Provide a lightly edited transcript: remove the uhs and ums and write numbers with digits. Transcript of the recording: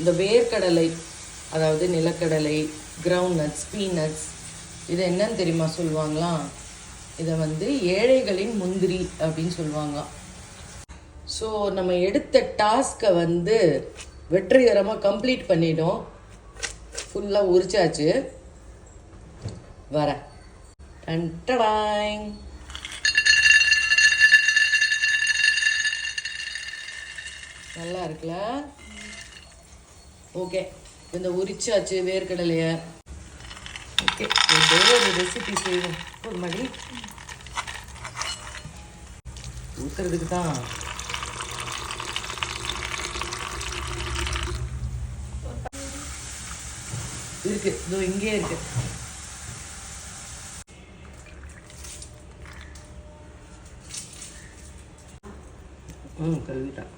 இந்த வேர்க்கடலை, அதாவது நிலக்கடலை, கிரவுண்ட் நட்ஸ், பீனட்ஸ், இது என்னன்னு தெரியுமா சொல்லுவாங்களாம்? இதை வந்து ஏழைகளின் முந்திரி அப்படின்னு சொல்லுவாங்களாம். ஸோ நம்ம எடுத்த டாஸ்க்கை வந்து வெற்றிகரமாக கம்ப்ளீட் பண்ணிட்டோம். ஃபுல்லாக உரிச்சாச்சு. வரேன். டன்டடாங். நல்லா இருக்குல்ல? ஓகே, இந்த உரிச்சாச்சு வேர்க்கடலையை. ஓகே, ஏதோ ஒரு ரெசிபி செய்வோம். ஒரு மாதிரி ஊற்றுறதுக்கு தான். இருக்கு, இதோ இங்கே இருக்கு. கழுவிட்டேன்.